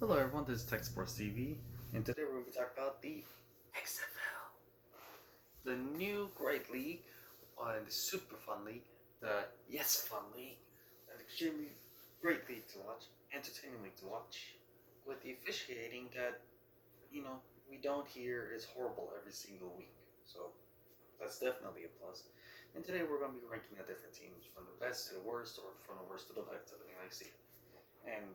Hello everyone, this is Tech Sports TV, and today we're going to be talking about the XFL, the new great league, and the super fun league, the fun league, an extremely great league to watch, entertaining league to watch, with the officiating that, we don't hear is horrible every single week, so that's definitely a plus. And today we're going to be ranking the different teams from the best to the worst, or from the worst to the best, depending on how you see it. And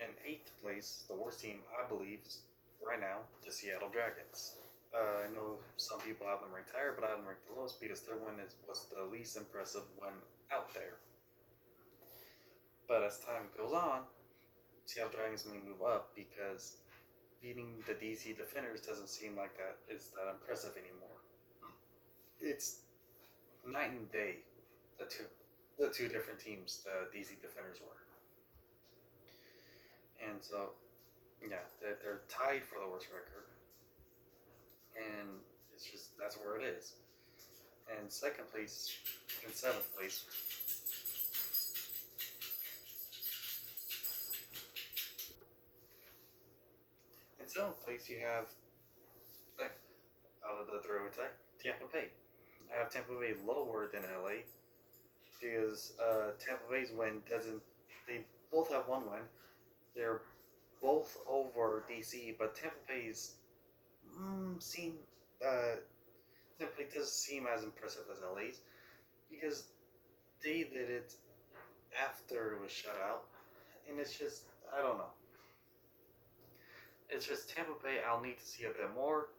in eighth place, the worst team, I believe, is right now the Seattle Dragons. I know some people have them ranked higher, but I have them ranked the lowest because their win was the least impressive one out there. But as time goes on, Seattle Dragons may move up because beating the DC Defenders doesn't seem like that is that impressive anymore. It's night and day, the two different teams the DC Defenders were. And so, yeah, they're tied for the worst record. And it's just, that's where it is. And second place, and seventh place, in seventh place you have, like, out of the three attack, Tampa Bay. I have Tampa Bay lower than LA because Tampa Bay's win doesn't. They both have one win. They're both over DC, but Tampa Bay's seem Tampa Bay doesn't seem as impressive as LA's because they did it after it was shut out, and it's just I don't know. It's just Tampa Bay. I'll need to see a bit more.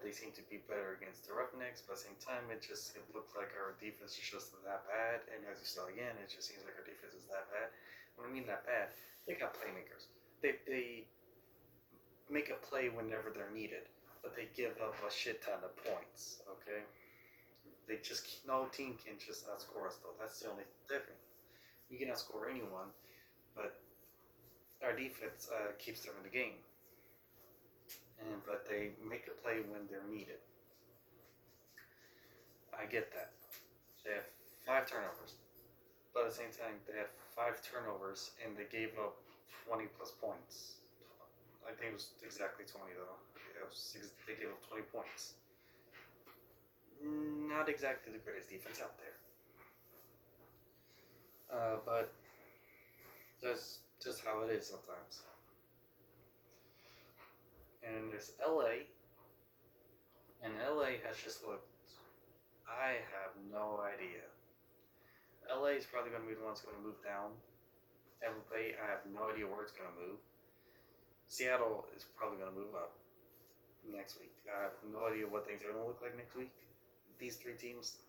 They seem to be better against the Roughnecks, but at the same time, it looks like our defense is just that bad. And as you saw again, it just seems like our defense is that bad. When I mean that bad, they got playmakers. They make a play whenever they're needed, but they give up a shit ton of points. Okay, they just no team can just outscore us though. That's the only difference. You can outscore anyone, but our defense keeps them in the game. But they make a play when they're needed. I get that. They have 5 turnovers, but at the same time, they had 5 turnovers and they gave up 20 plus points. I think it was exactly 20 though. They gave up 20 points. Not exactly the greatest defense out there. But that's just how it is sometimes. And there's LA, and LA has just looked. I have no idea. LA is probably going to be the one that's going to move down. Tampa Bay, I have no idea where it's going to move. Seattle is probably going to move up next week. I have no idea what things are going to look like next week. These three teams,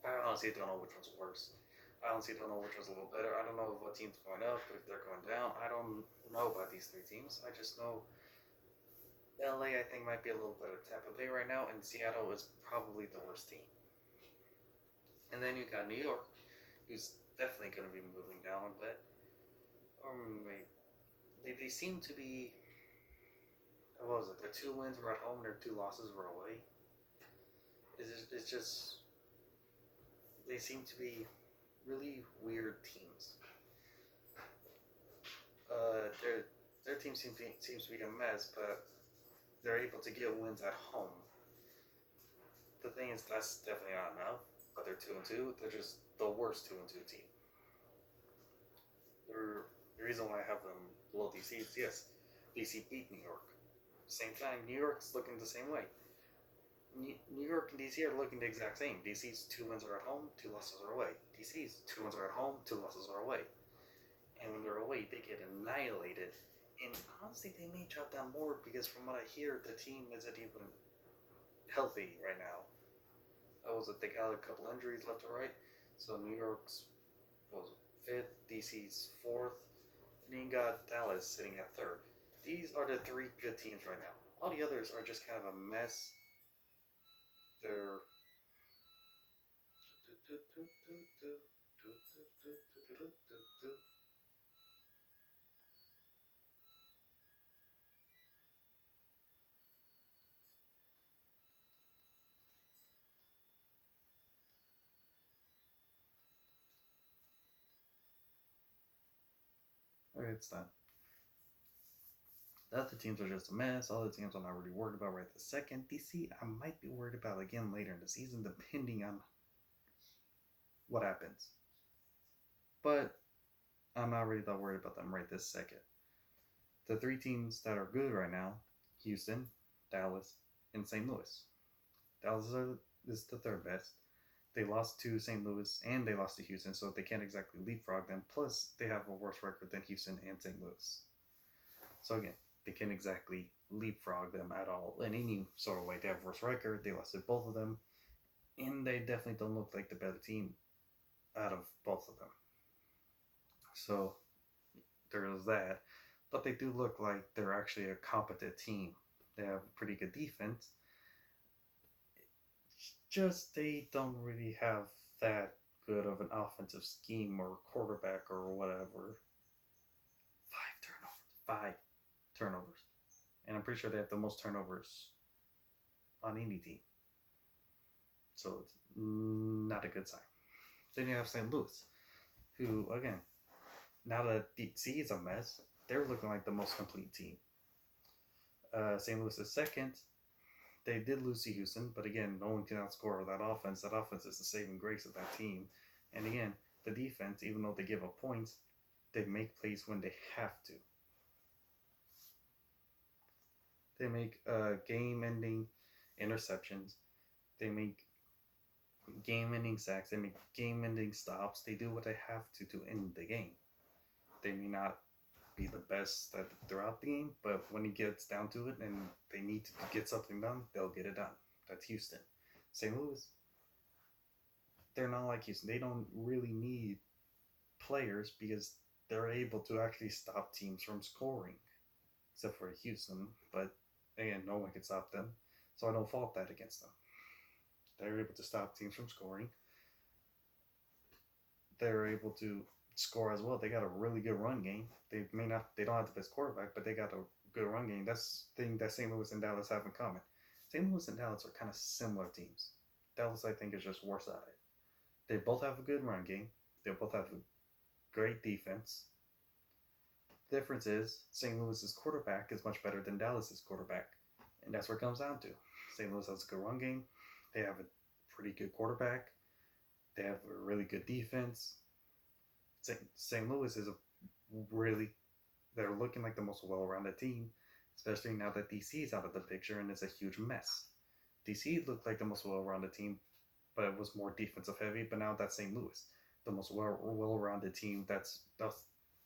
I honestly don't know which one's worse. I honestly don't know which one's a little better. I don't know what team's going up, if they're going down. I don't know about these three teams. I just know LA, I think, might be a little better than Tampa Bay right now, and Seattle is probably the worst team. And then you got New York, who's definitely going to be moving down a bit. Or maybe they seem to be. What was it? Their 2 wins were at home, their 2 losses were away. It's just they seem to be really weird teams. Their team seems to be a mess, but they're able to get wins at home. The thing is, that's definitely not enough. But they're 2-2. They're just the worst 2-2 team. The reason why I have them below DC is yes, DC beat New York. Same time, New York's looking the same way. New York and DC are looking the exact same. DC's 2 wins are at home, 2 losses are away. DC's 2 wins are at home, 2 losses are away. And when they're away, they get annihilated. And honestly, they may drop down more because from what I hear, the team isn't even healthy right now. They got a couple injuries left or right. So New York's was 5th, DC's 4th, and then you got Dallas sitting at 3rd. These are the 3 good teams right now. All the others are just kind of a mess. They're okay, it's done. The other teams are just a mess. All the teams I'm not really worried about right this second. DC, I might be worried about again later in the season, depending on what happens. But I'm not really that worried about them right this second. The three teams that are good right now: Houston, Dallas, and St. Louis. Dallas is the third best. They lost to St. Louis and they lost to Houston, so they can't exactly leapfrog them. Plus, they have a worse record than Houston and St. Louis. So again, they can't exactly leapfrog them at all in any sort of way. They have a worse record. They lost to both of them, and they definitely don't look like the better team out of both of them. So there's that. But they do look like they're actually a competent team. They have a pretty good defense. Just they don't really have that good of an offensive scheme or quarterback or whatever. 5 turnovers. And I'm pretty sure they have the most turnovers on any team. So it's not a good sign. Then you have St. Louis, who, again, now that DC is a mess, they're looking like the most complete team. St. Louis is second. They did lose to Houston, but again, no one can outscore that offense. That offense is the saving grace of that team. And again, the defense, even though they give up points, they make plays when they have to. They make game-ending interceptions. They make game-ending sacks. They make game-ending stops. They do what they have to end the game. They may not be the best throughout the game, but when it gets down to it and they need to get something done, they'll get it done. That's Houston. St. Louis, they're not like Houston. They don't really need players because they're able to actually stop teams from scoring, except for Houston. But again, no one can stop them, so I don't fault that against them. They're able to stop teams from scoring. They're able to score as well. They got a really good run game. They don't have the best quarterback, but they got a good run game. That's the thing that St. Louis and Dallas have in common. St. Louis and Dallas are kind of similar teams. Dallas, I think, is just worse at it. They both have a good run game. They both have a great defense. The difference is St. Louis's quarterback is much better than Dallas's quarterback, and that's what it comes down to. St. Louis has a good run game. They have a pretty good quarterback. They have a really good defense. St. Louis is they're looking like the most well-rounded team, especially now that DC is out of the picture and it's a huge mess. DC looked like the most well-rounded team, but it was more defensive heavy, but now that's St. Louis, the most well-rounded team that's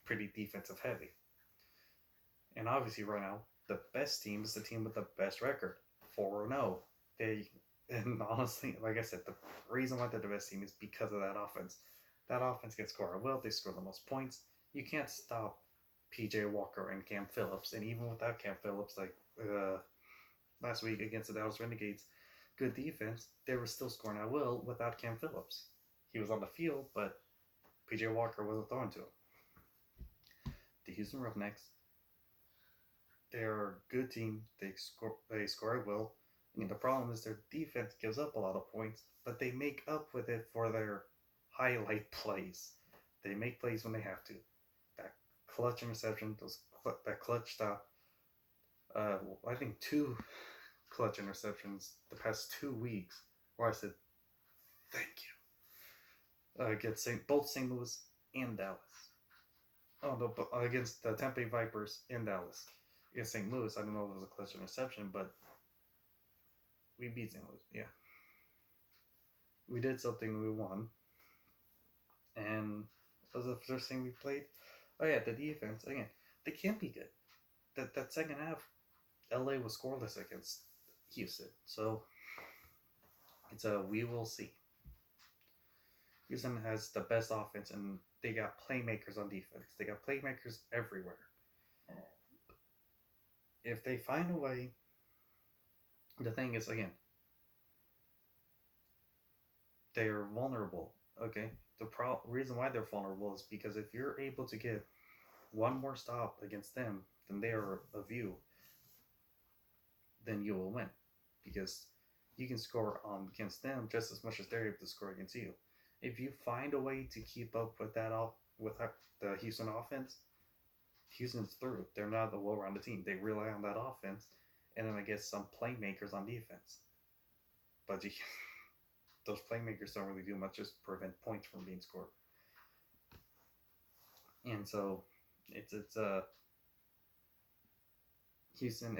pretty defensive heavy. And obviously right now, the best team is the team with the best record, 4-0. And honestly, like I said, the reason why they're the best team is because of that offense. That offense can score well. They score the most points. You can't stop PJ Walker and Cam Phillips. And even without Cam Phillips, like last week against the Dallas Renegades, good defense, they were still scoring at will without Cam Phillips. He was on the field, but PJ Walker wasn't throwing to him. The Houston Roughnecks, they're a good team. They score at will. I mean, the problem is their defense gives up a lot of points, but they make up with it for their highlight plays. They make plays when they have to. That clutch interception, that clutch stop. I think 2 clutch interceptions the past 2 weeks where I said, thank you. Against both St. Louis and Dallas. Oh, no, against the Tampa Bay Vipers in Dallas. Against St. Louis, I don't know if it was a clutch interception, but we beat St. Louis, yeah. We did something, we won. And what was the first thing we played? Oh yeah, the defense. Again, they can't be good. That second half, LA was scoreless against Houston. So it's we will see. Houston has the best offense and they got playmakers on defense. They got playmakers everywhere. If they find a way, the thing is, again, they're vulnerable. Okay, the reason why they're vulnerable is because if you're able to get one more stop against them, then they are of you. Then you will win, because you can score against them just as much as they're able to score against you. If you find a way to keep up with the Houston offense, Houston's through. They're not a well-rounded team. They rely on that offense, and then I guess some playmakers on defense. But those playmakers don't really do much, just prevent points from being scored. And so it's Houston.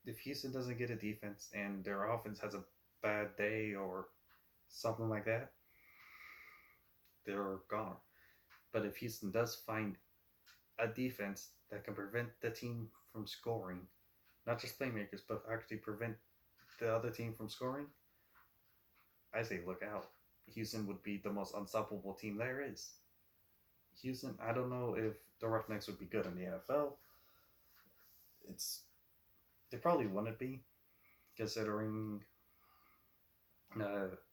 If Houston doesn't get a defense and their offense has a bad day or something like that, they're gone. But if Houston does find a defense that can prevent the team from scoring, not just playmakers, but actually prevent the other team from scoring, I say look out. Houston would be the most unstoppable team there is. Houston, I don't know if the Roughnecks would be good in the NFL. They probably wouldn't be, considering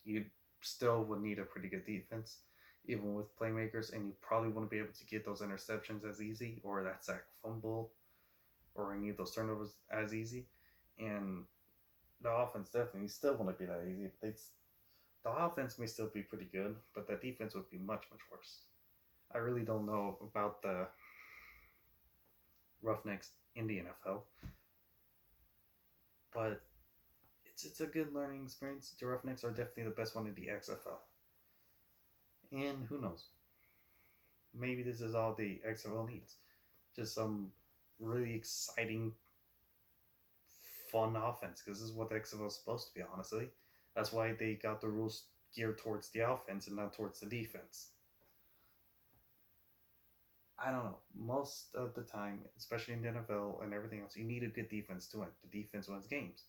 you still would need a pretty good defense, even with playmakers, and you probably wouldn't be able to get those interceptions as easy, or that sack fumble, or any of those turnovers as easy. And the offense definitely still wouldn't be that easy. The offense may still be pretty good, but the defense would be much, much worse. I really don't know about the Roughnecks in the NFL, but it's a good learning experience. The Roughnecks are definitely the best one in the XFL. And who knows? Maybe this is all the XFL needs. Just some really exciting, fun offense, because this is what the XFL is supposed to be, honestly. That's why they got the rules geared towards the offense and not towards the defense. I don't know. Most of the time, especially in the NFL and everything else, you need a good defense to win. The defense wins games.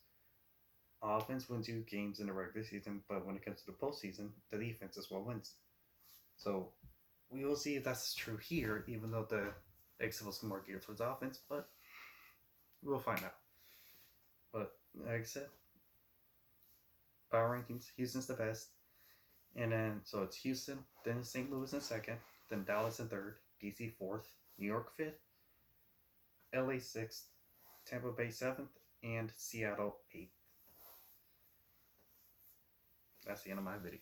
Offense wins you games in the regular season, but when it comes to the postseason, the defense is what wins. So we will see if that's true here, even though the XFL is more geared towards offense, but we'll find out. But like I said, power rankings, Houston's the best. And then, so it's Houston, then St. Louis in second, then Dallas in third, DC fourth, New York fifth, LA sixth, Tampa Bay seventh, and Seattle eighth. That's the end of my video.